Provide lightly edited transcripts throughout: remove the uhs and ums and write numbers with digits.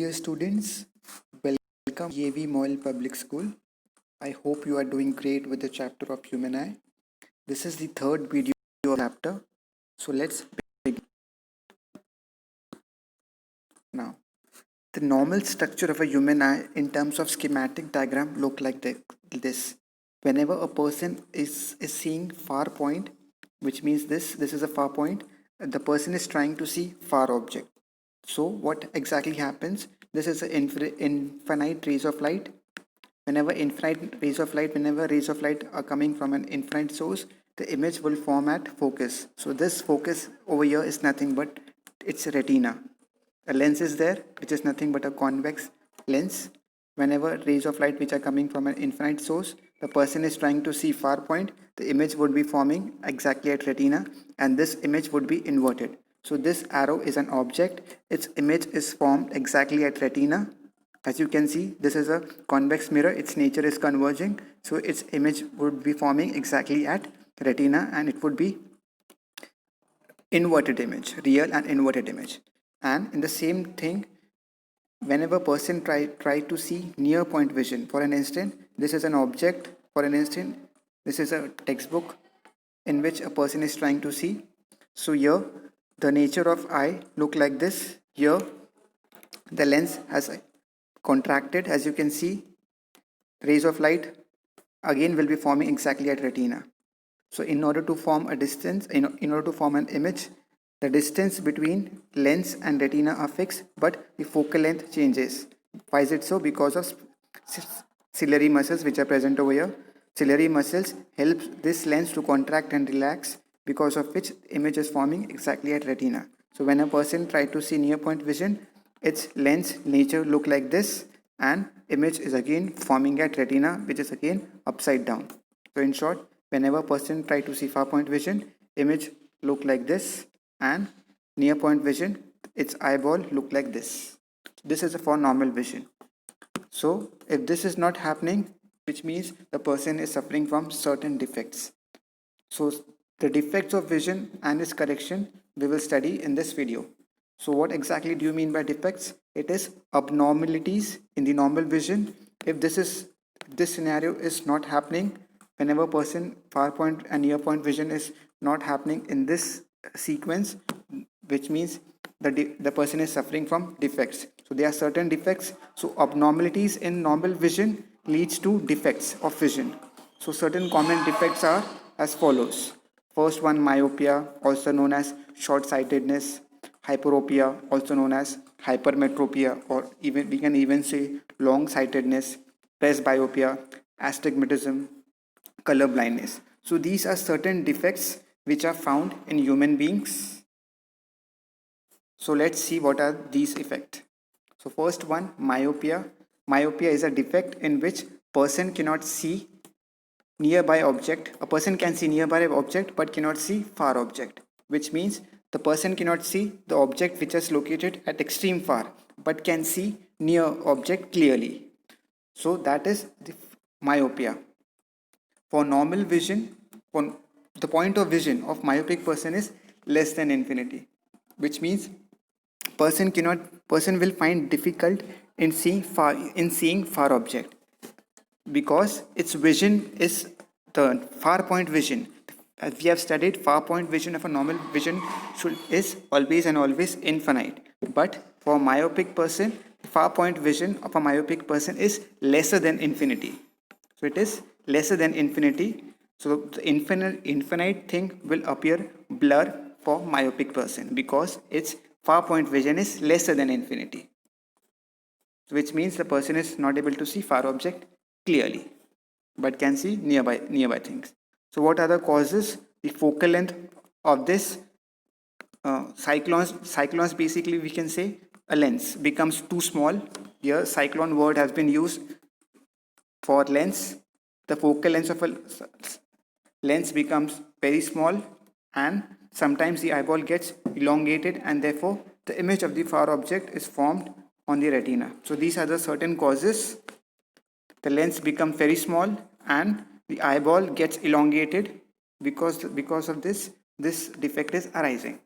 dear students, welcome to EAV Moyle Public School. I hope you are doing great with the chapter of human eye. This is the third video of the chapter. So let's begin now. The normal structure of a human eye in terms of schematic diagram look like this. Whenever a person is seeing far point, which means this is a far point, the person is trying to see far object. So what exactly happens? This is an infinite rays of light. Whenever rays of light are coming from an infinite source, the image will form at focus. So this focus over here is nothing but its retina. A lens is there, which is nothing but a convex lens. Whenever rays of light which are coming from an infinite source, the person is trying to see far point, the image would be forming exactly at retina, and this image would be inverted. So this arrow is an object, its image is formed exactly at retina. As you can see, this is a convex mirror, its nature is converging, so its image would be forming exactly at retina, and it would be inverted image, real and inverted image. And in the same thing, whenever person try to see near point vision, for an instant, this is an object, for an instant, this is a textbook in which a person is trying to see. So here, the nature of eye look like this. Here, the lens has contracted, as you can see, rays of light again will be forming exactly at retina. So in order to form a distance, in order to form an image, the distance between lens and retina are fixed, but the focal length changes. Why is it so? Because of ciliary muscles which are present over here. Ciliary muscles help this lens to contract and relax, because of which image is forming exactly at retina. So when a person tries to see near point vision, its lens nature look like this, and image is again forming at retina, which is again upside down. So in short, whenever person try to see far point vision, image look like this, and near point vision, its eyeball look like this. This is for normal vision. So if this is not happening, which means the person is suffering from certain defects. So the defects of vision and its correction we will study in this video. So what exactly do you mean by defects? It is abnormalities in the normal vision. If this scenario is not happening, whenever person far point and near point vision is not happening in this sequence, which means the person is suffering from defects. So there are certain defects. So abnormalities in normal vision leads to defects of vision. So certain common defects are as follows. First one, myopia, also known as short-sightedness; hyperopia, also known as hypermetropia, or even we can even say long-sightedness; presbyopia, astigmatism, color blindness. So these are certain defects which are found in human beings. So let's see what are these effects. So first one, myopia. Myopia is a defect in which person cannot see nearby object. A person can see nearby object but cannot see far object, which means the person cannot see the object which is located at extreme far but can see near object clearly. So that is the myopia. For normal vision, for the point of vision of myopic person is less than infinity, which means person will find difficult in seeing far object, because its vision is the far point vision. As we have studied, far point vision of a normal vision is always and always infinite, but for myopic person, far point vision of a myopic person is lesser than infinity. So it is lesser than infinity. So the infinite thing will appear blur for myopic person, because its far point vision is lesser than infinity, which means the person is not able to see far object clearly but can see nearby things. So what are the causes? The focal length of this cyclones basically we can say a lens becomes too small. Here cyclone word has been used for lens. The focal length of a lens becomes very small, and sometimes the eyeball gets elongated, and therefore the image of the far object is formed on the retina. So these are the certain causes. The lens becomes very small and the eyeball gets elongated. Because of this defect is arising.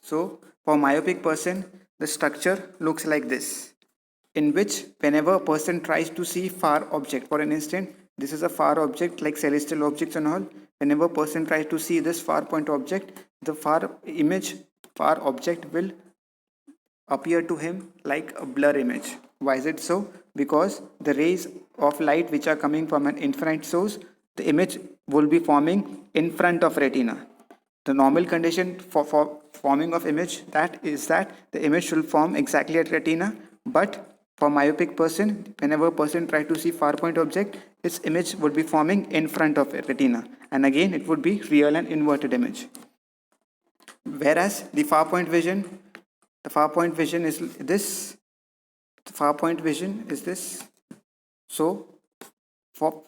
So for myopic person, the structure looks like this, in which whenever a person tries to see far object, for an instant, this is a far object like celestial objects and all. Whenever a person tries to see this far point object, the far object will appear to him like a blur image. Why is it so? Because the rays of light which are coming from an infinite source, the image will be forming in front of retina. The normal condition for forming of image that is that the image should form exactly at retina, but for myopic person, whenever a person tries to see far point object, its image would be forming in front of retina, and again it would be real and inverted image. Whereas the far point vision is this. The far point vision is this. So for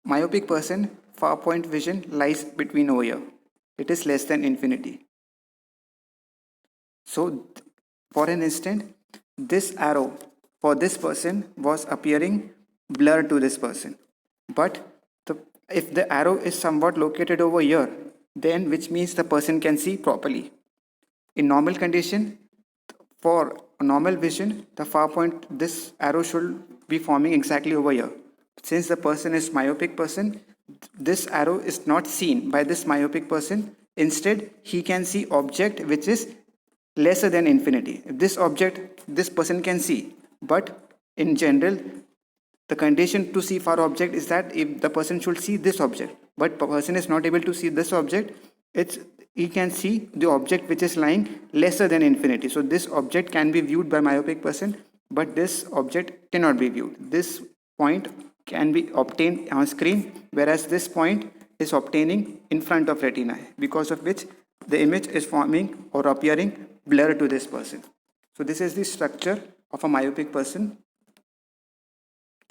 myopic person, far point vision lies between over here. It is less than infinity. So for an instant, this arrow for this person was appearing blurred to this person. But if the arrow is somewhat located over here, then which means the person can see properly. In normal condition, for normal vision, the far point, this arrow should be forming exactly over here. Since the person is myopic person, this arrow is not seen by this myopic person. Instead, he can see object which is lesser than infinity. This object, this person can see, but in general, the condition to see far object is that if the person should see this object, but the person is not able to see this object, he can see the object which is lying lesser than infinity. So this object can be viewed by myopic person, but this object cannot be viewed. This point can be obtained on screen, whereas this point is obtaining in front of retina, because of which the image is forming or appearing blur to this person. So this is the structure of a myopic person.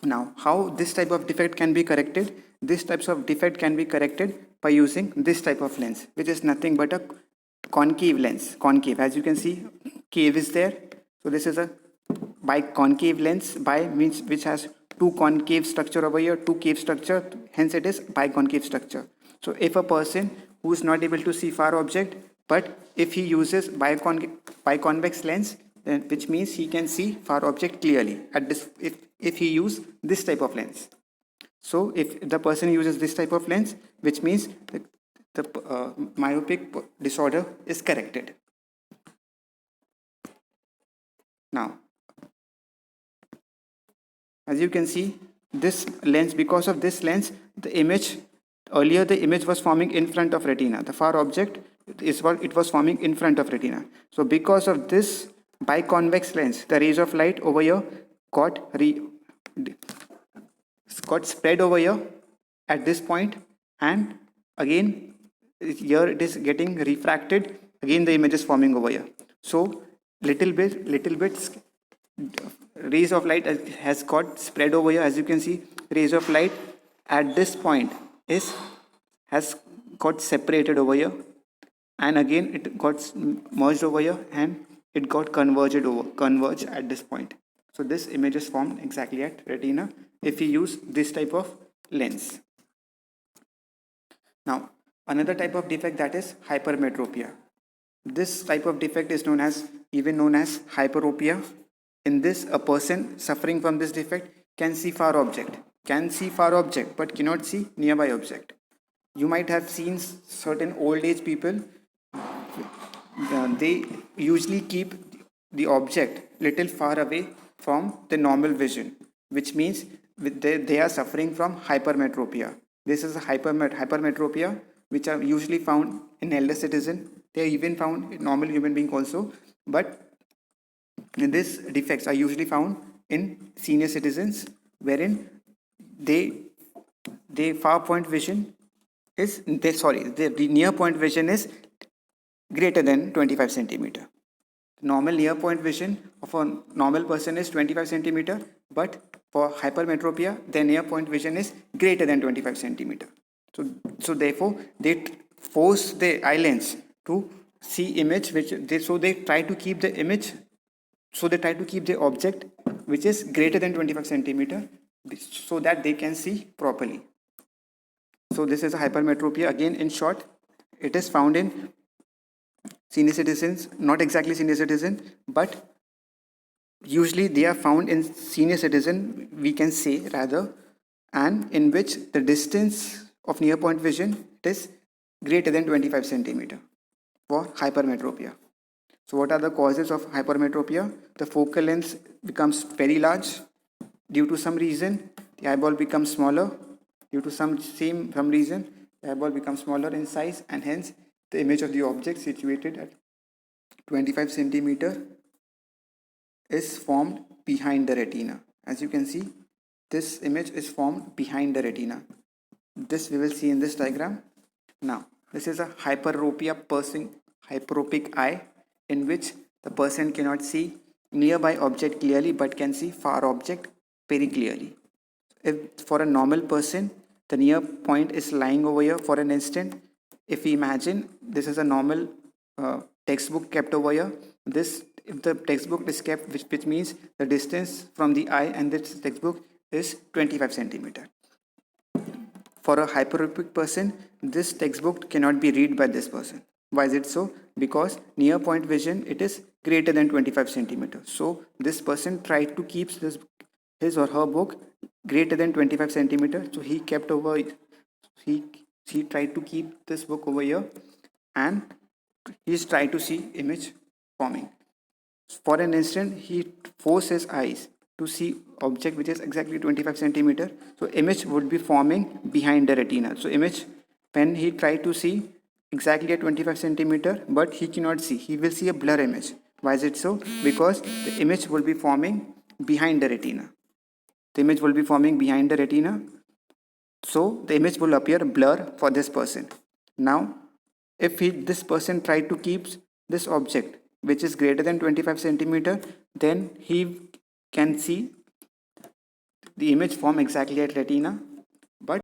Now, how this type of defect can be corrected? This types of defect can be corrected by using this type of lens, which is nothing but a concave lens. Concave, as you can see, cave is there. So this is a biconcave lens. Bi means which has two concave structure over here, two cave structure. Hence, it is biconcave structure. So if a person who is not able to see far object, but if he uses biconvex lens, then which means he can see far object clearly at this if he use this type of lens. So if the person uses this type of lens, which means the myopic disorder is corrected. Now, as you can see, this lens, because of this lens, the image earlier the image was forming in front of retina. The far object is what it was forming in front of retina. So because of this biconvex lens, the rays of light over here got spread over here at this point, and again here it is getting refracted. Again the image is forming over here. So little bit rays of light has got spread over here. As you can see, rays of light at this point has got separated over here, and again it got merged over here, and it got converged at this point. So this image is formed exactly at retina if we use this type of lens. Now, another type of defect, that is hypermetropia. This type of defect is known as hyperopia. In this, a person suffering from this defect can see far object, but cannot see nearby object. You might have seen certain old age people, they usually keep the object little far away from the normal vision, which means they are suffering from hypermetropia. This is a hypermetropia which are usually found in elder citizen. They are even found in normal human being also, but these defects are usually found in senior citizens, wherein the far point vision is the near point vision is greater than 25 centimeter. Normal near point vision of a normal person is 25 centimeter, but for hypermetropia, the near point vision is greater than 25 centimeter. So therefore, they force the eye lens to see image, they try to keep the image. So they try to keep the object which is greater than 25 centimeter, so that they can see properly. So this is a hypermetropia. Again, in short, it is found in senior citizens, not exactly senior citizen, but usually they are found in senior citizen, we can say rather, and in which the distance of near point vision is greater than 25 centimeter for hypermetropia. So what are the causes of hypermetropia? The focal length becomes very large due to some reason. The eyeball becomes smaller due to some reason. The eyeball becomes smaller in size, and hence the image of the object situated at 25 centimeter is formed behind the retina. As you can see, this image is formed behind the retina. This we will see in this diagram. Now, this is a hyperopic eye in which the person cannot see nearby object clearly but can see far object very clearly. If for a normal person, the near point is lying over here for an instant. If we imagine this is a normal textbook kept over here, this if the textbook is kept, which means the distance from the eye and this textbook is 25 centimeter. For a hyperopic person, this textbook cannot be read by this person. Why is it so? Because near point vision, it is greater than 25 centimeters. So this person tried to keep his or her book greater than 25 centimeters. So he kept over, he tried to keep this book over here, and he's trying to see image forming. For an instant, he forced his eyes to see object which is exactly 25 centimeter. So image would be forming behind the retina. So image, when he tried to see exactly at 25 centimeter, but he cannot see, he will see a blur image. Why is it so? Because the image will be forming behind the retina. The image will be forming behind the retina. So the image will appear blur for this person. Now, if this person tried to keep this object which is greater than 25 centimeter, then he can see the image form exactly at retina. But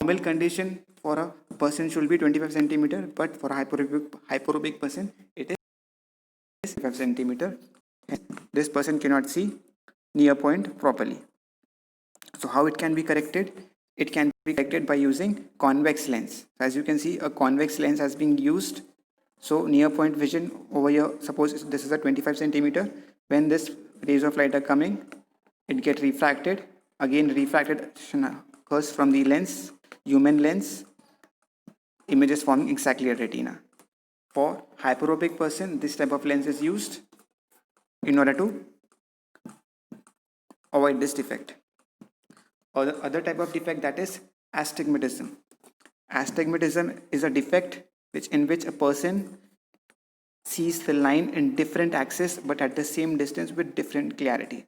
normal condition for a person should be 25 centimeter, but for a hyperopic person, it is 25 centimeter. This person cannot see near point properly. So how it can be corrected? It can be corrected by using convex lens. As you can see, a convex lens has been used. So near point vision over here, suppose this is a 25 centimeter. When this rays of light are coming, it get refracted. Again, refraction occurs from the lens, human lens. Image is forming exactly at retina. For hyperopic person, this type of lens is used in order to avoid this defect. Or the other type of defect, that is astigmatism. Astigmatism is a defect in which a person sees the line in different axes but at the same distance with different clarity.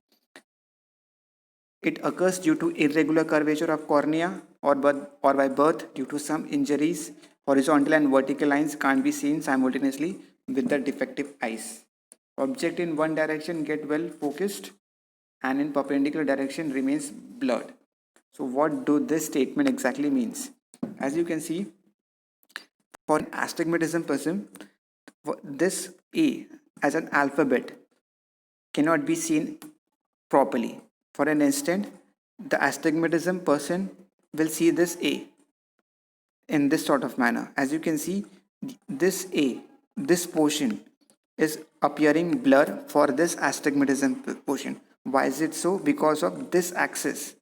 It occurs due to irregular curvature of cornea or by birth due to some injuries. Horizontal and vertical lines can't be seen simultaneously with the defective eyes. Object in one direction get well focused and in perpendicular direction remains blurred. So what do this statement exactly means? As you can see, for an astigmatism person, this A as an alphabet cannot be seen properly. For an instant, the astigmatism person will see this A in this sort of manner. As you can see, this A, this portion is appearing blur for this astigmatism portion. Why is it so? Because of this axis,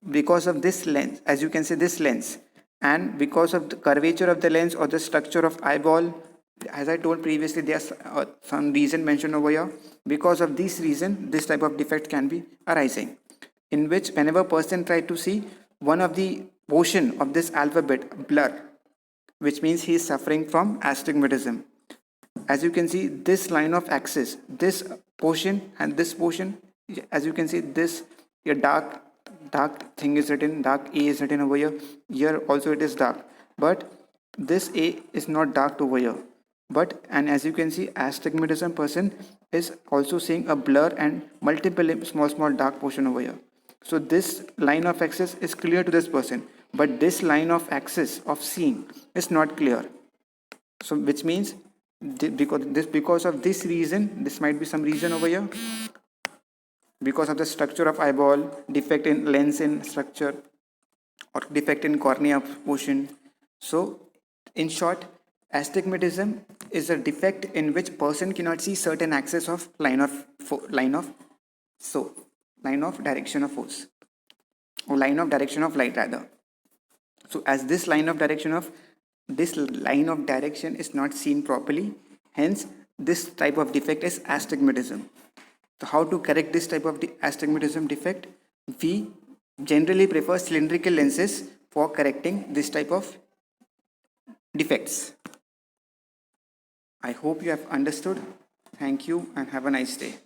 because of this lens, as you can see this lens, and because of the curvature of the lens or the structure of eyeball. As I told previously, there's some reason mentioned over here. Because of this reason, this type of defect can be arising, in which whenever person try to see one of the portion of this alphabet blur, which means he is suffering from astigmatism. As you can see, this line of axis, this portion and this portion, as you can see, this a dark thing is written, dark A is written over here. Here also it is dark, but this A is not dark over here. But and as you can see, astigmatism person is also seeing a blur and multiple small dark portion over here. So this line of axis is clear to this person, but this line of axis of seeing is not clear. So which means because of this reason, this might be some reason over here, because of the structure of eyeball, defect in lens in structure, or defect in cornea portion. So in short, Astigmatism is a defect in which person cannot see certain axis of line of direction of force, or line of direction of light rather. So as this line of direction is not seen properly, hence this type of defect is astigmatism. So how to correct this type of astigmatism defect? We generally prefer cylindrical lenses for correcting this type of defects. I hope you have understood. Thank you and have a nice day.